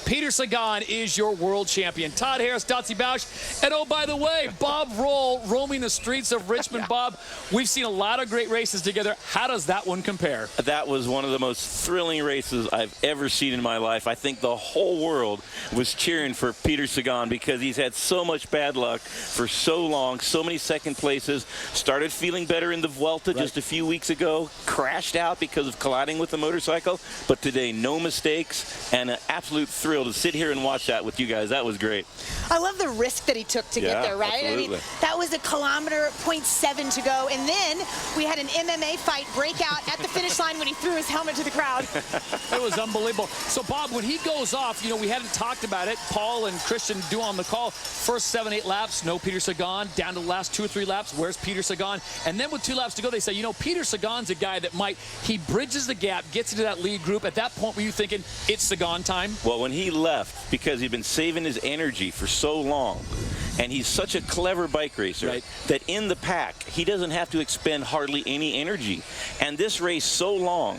Peter Sagan is your world champion. Todd Harris, Dotsie Bausch, and oh, by the way, Bob Roll roaming the streets of Richmond. Yeah. Bob, we've seen a lot of great races together. How does that one compare? That was one of the most thrilling races I've ever seen in my life. I think the whole world was cheering for Peter Sagan because he's had so much bad luck for so long, so many second places. Started feeling better in the Vuelta just a few weeks ago, crashed out because of colliding with the motorcycle, but today no mistakes and an absolute thrill to sit here and watch that with you guys. That was great. I love the risk that he took to get there, right? Absolutely. I mean, that was 1.7 kilometers to go, and then we had an MMA fight break out at the finish line when he threw his helmet to the crowd. It was unbelievable. So, Bob, when he goes off, you know, we hadn't talked about it. Paul and Christian do on the call. First 7-8 laps, no Peter Sagan. Down to the last 2 or 3 laps, where's Peter Sagan? And then with 2 laps to go, they say, you know, Peter Sagan's a guy that he bridges the gap, gets into that lead group. At that point, were you thinking, it's Sagan time? Well, when he left, because he'd been saving his energy for so long, and he's such a clever bike racer that in the pack, he doesn't have to expend hardly any energy. And this race so long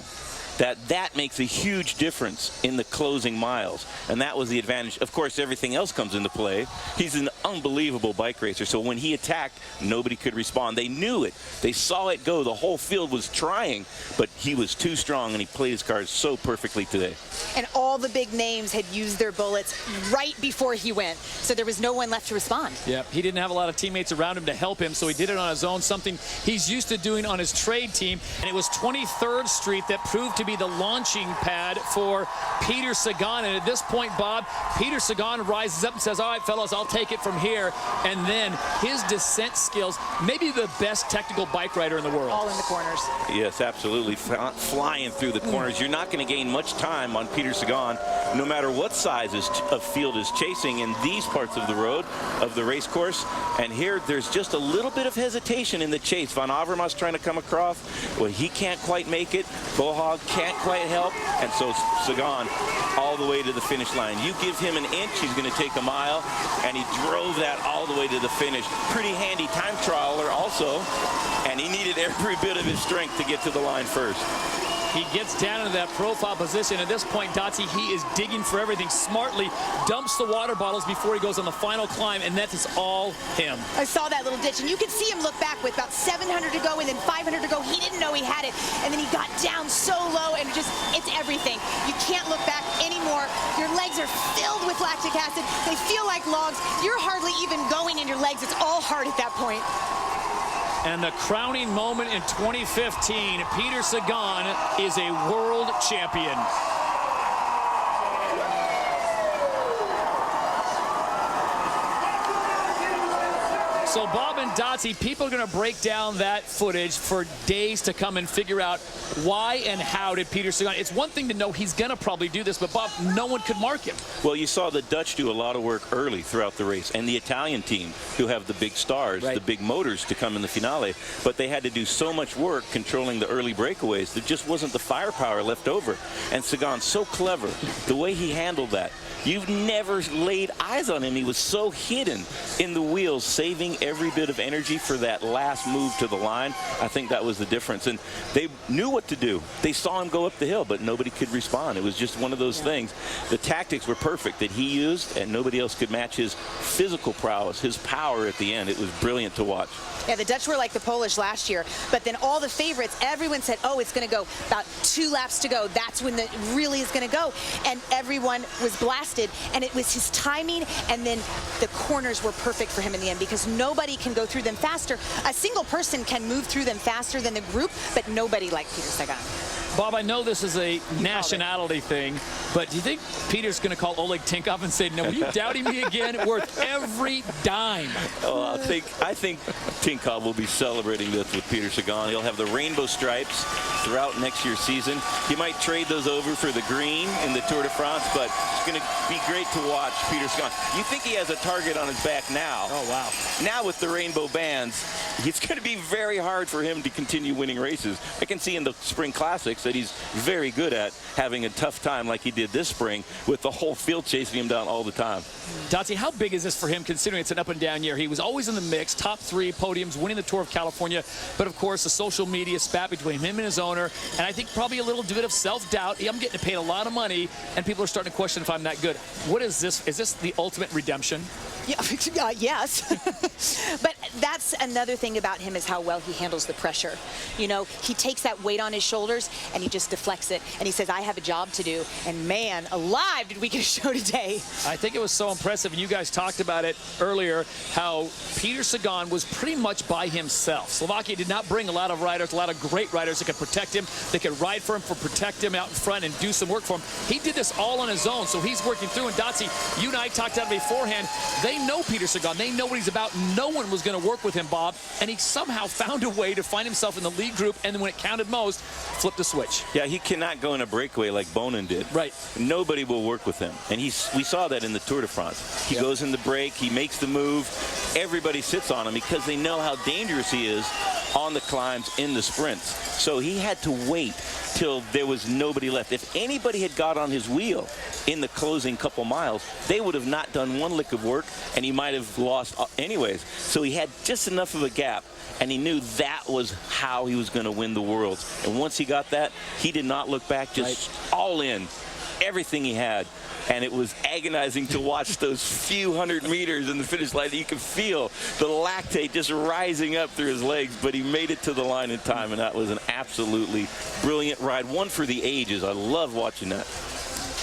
that makes a huge difference in the closing miles. And that was the advantage. Of course, everything else comes into play. He's an unbelievable bike racer. So when he attacked, nobody could respond. They knew it. They saw it go. The whole field was trying, but he was too strong, and he played his cards so perfectly today. And all the big names had used their bullets right before he went. So there was no one left to respond. Yeah, he didn't have a lot of teammates around him to help him, so he did it on his own, something he's used to doing on his trade team. And it was 23rd Street that proved to be the launching pad for Peter Sagan. And at this point, Bob, Peter Sagan rises up and says, all right, fellas, I'll take it from here. And then his descent skills, maybe the best technical bike rider in the world. All in the corners. Yes, absolutely. Flying through the corners. You're not going to gain much time on Peter Sagan, no matter what size of field is chasing in these parts of the road, of the race course. And here, there's just a little bit of hesitation in the chase. Van Avermaet's trying to come across. Well, he can't quite make it. Bohag can't quite help. And so Sagan all the way to the finish line. You give him an inch, he's going to take a mile. And he drove that all the way to the finish. Pretty handy time trialer also. And he needed every bit of his strength to get to the line first. He gets down into that profile position. At this point, Dotsie, he is digging for everything smartly, dumps the water bottles before he goes on the final climb, and that is all him. I saw that little ditch, and you could see him look back with about 700 to go and then 500 to go. He didn't know he had it, and then he got down so low, and it's everything. You can't look back anymore. Your legs are filled with lactic acid. They feel like logs. You're hardly even going in your legs. It's all hard at that point. And the crowning moment in 2015, Peter Sagan is a world champion. So Bob and Dotsie, people are going to break down that footage for days to come and figure out why and how did Peter Sagan. It's one thing to know he's going to probably do this, but Bob, no one could mark him. Well, you saw the Dutch do a lot of work early throughout the race, and the Italian team, who have the big stars, the big motors to come in the finale, but they had to do so much work controlling the early breakaways. There just wasn't the firepower left over. And Sagan's so clever, the way he handled that. You've never laid eyes on him. He was so hidden in the wheels, saving every bit of energy for that last move to the line. I think that was the difference. And they knew what to do. They saw him go up the hill, but nobody could respond. It was just one of those things. The tactics were perfect that he used, and nobody else could match his physical prowess, his power at the end. It was brilliant to watch. Yeah, the Dutch were like the Polish last year, but then all the favorites, everyone said, oh, it's going to go about 2 laps to go. That's when it really is going to go. And everyone was blasted, and it was his timing, and then the corners were perfect for him in the end because nobody can go through them faster. A single person can move through them faster than the group, but nobody like Peter Sagan. Bob, I know this is a nationality thing, but do you think Peter's going to call Oleg Tinkoff and say, no, are you doubting me again? Worth every dime. Oh, I think Tinkoff will be celebrating this with Peter Sagan. He'll have the rainbow stripes throughout next year's season. He might trade those over for the green in the Tour de France, but it's going to be great to watch Peter Sagan. You think he has a target on his back now. Oh, wow. Now with the rainbow bands, it's going to be very hard for him to continue winning races. I can see in the Spring Classics, that he's very good at having a tough time like he did this spring with the whole field chasing him down all the time. Dotsie, how big is this for him considering it's an up and down year? He was always in the mix, top 3 podiums, winning the Tour of California, but of course the social media spat between him and his owner, and I think probably a little bit of self-doubt. I'm getting paid a lot of money, and people are starting to question if I'm that good. What is this? Is this the ultimate redemption? Yeah, yes. But that's another thing about him is how well he handles the pressure. You know, he takes that weight on his shoulders and he just deflects it. And he says, I have a job to do. And man, alive did we get a show today. I think it was so impressive, and you guys talked about it earlier, how Peter Sagan was pretty much by himself. Slovakia did not bring a lot of riders, a lot of great riders that could protect him, that could ride for him, protect him out in front and do some work for him. He did this all on his own, so he's working through. And Dotsie, you and I talked about it beforehand. They know Peter Sagan. They know what he's about. No one was going to work with him, Bob, and he somehow found a way to find himself in the lead group, and then when it counted most, flipped the switch. Yeah, he cannot go in a breakaway like Bonin did. Right. Nobody will work with him, and we saw that in the Tour de France. He goes in the break, he makes the move, everybody sits on him because they know how dangerous he is on the climbs in the sprints. So he had to wait till there was nobody left. If anybody had got on his wheel in the closing couple miles, they would have not done one lick of work, and he might have lost anyways. So he had just enough of a gap, and he knew that was how he was going to win the Worlds. And once he got that, he did not look back, just all in, everything he had. And it was agonizing to watch those few hundred meters in the finish line. You could feel the lactate just rising up through his legs, but he made it to the line in time, and that was an absolutely brilliant ride. One for the ages. I love watching that.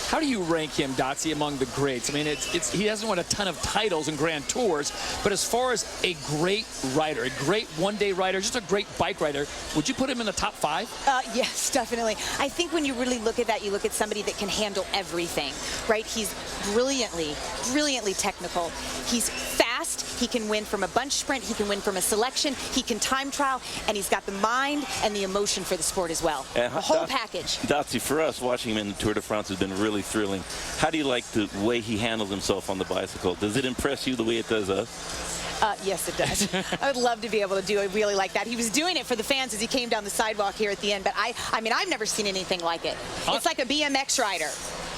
How do you rank him, Dotsie, among the greats? I mean, he hasn't won a ton of titles in Grand Tours, but as far as a great rider, a great one-day rider, just a great bike rider, would you put him in the top 5? Yes, definitely. I think when you really look at that, you look at somebody that can handle everything, right? He's brilliantly technical. He's fast. He can win from a bunch sprint. He can win from a selection. He can time trial, and he's got the mind and the emotion for the sport as well. The whole package. Dotsie, for us, watching him in the Tour de France has been really thrilling. How do you like the way he handles himself on the bicycle? Does it impress you the way it does us? Yes, it does. I would love to be able to do a wheelie like that. He was doing it for the fans as he came down the sidewalk here at the end, but I mean, I've never seen anything like it. It's like a BMX rider.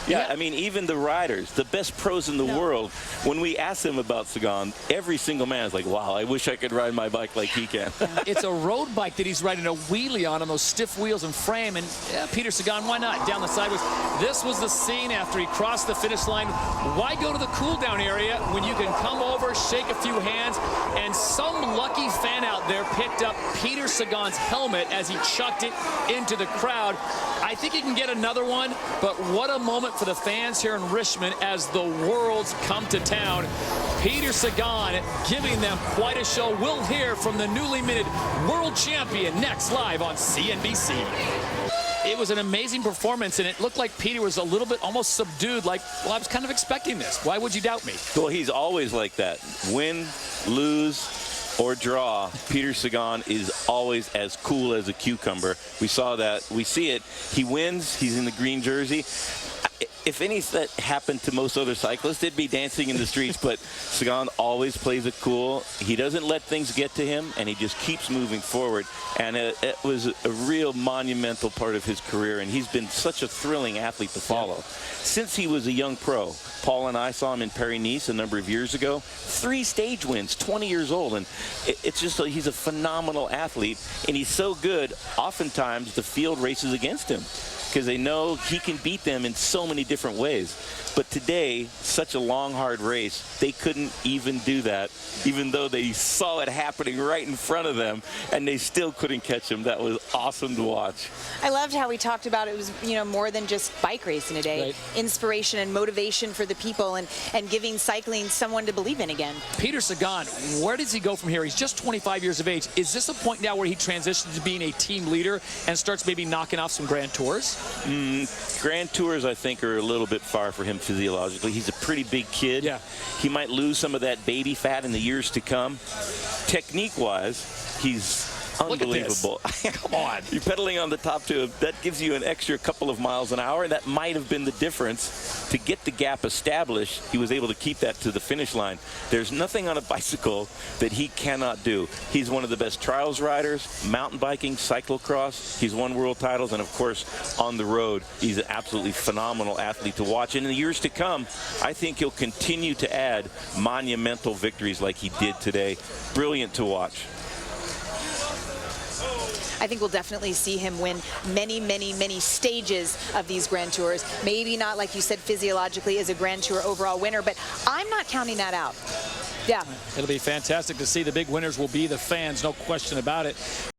Yeah, I mean, even the riders, the best pros in the world, when we ask them about Sagan, every single man is like, wow, I wish I could ride my bike like he can. It's a road bike that he's riding a wheelie on those stiff wheels and frame, and Peter Sagan, why not? Down the sideways. This was the scene after he crossed the finish line. Why go to the cool-down area when you can come over, shake a few hands, and some lucky fan out there picked up Peter Sagan's helmet as he chucked it into the crowd. I think he can get another one, but what a moment for the fans here in Richmond as the Worlds come to town. Peter Sagan giving them quite a show. We'll hear from the newly minted world champion next, live on CNBC. It was an amazing performance, and it looked like Peter was a little bit almost subdued, like, well, I was kind of expecting this. Why would you doubt me? Well, he's always like that. Win, lose, or draw, Peter Sagan is always as cool as a cucumber. We saw that. We see it. He wins. He's in the green jersey. If any of that happened to most other cyclists, they'd be dancing in the streets, but Sagan always plays it cool. He doesn't let things get to him, and he just keeps moving forward. And it was a real monumental part of his career, and he's been such a thrilling athlete to follow. Since he was a young pro, Paul and I saw him in Paris-Nice a number of years ago. 3 stage wins, 20 years old, and it's just he's a phenomenal athlete, and he's so good, oftentimes the field races against him, because they know he can beat them in so many different ways. But today, such a long, hard race, they couldn't even do that, even though they saw it happening right in front of them, and they still couldn't catch him. That was awesome to watch. I loved how we talked about it was, you know, more than just bike racing today. Right. Inspiration and motivation for the people, and giving cycling someone to believe in again. Peter Sagan, where does he go from here? He's just 25 years of age. Is this a point now where he transitions to being a team leader and starts maybe knocking off some Grand Tours? Grand Tours, I think, are a little bit far for him physiologically. He's a pretty big kid. Yeah. He might lose some of that baby fat in the years to come. Technique-wise, he's Look at this. Unbelievable. Come on. You're pedaling on the top tube. That gives you an extra couple of miles an hour. That might have been the difference. To get the gap established, he was able to keep that to the finish line. There's nothing on a bicycle that he cannot do. He's one of the best trials riders, mountain biking, cyclocross. He's won world titles, and of course, on the road, he's an absolutely phenomenal athlete to watch. And in the years to come, I think he'll continue to add monumental victories like he did today. Brilliant to watch. I think we'll definitely see him win many, many, many stages of these Grand Tours. Maybe not, like you said, physiologically as a Grand Tour overall winner, but I'm not counting that out. Yeah. It'll be fantastic to see. The big winners will be the fans, no question about it.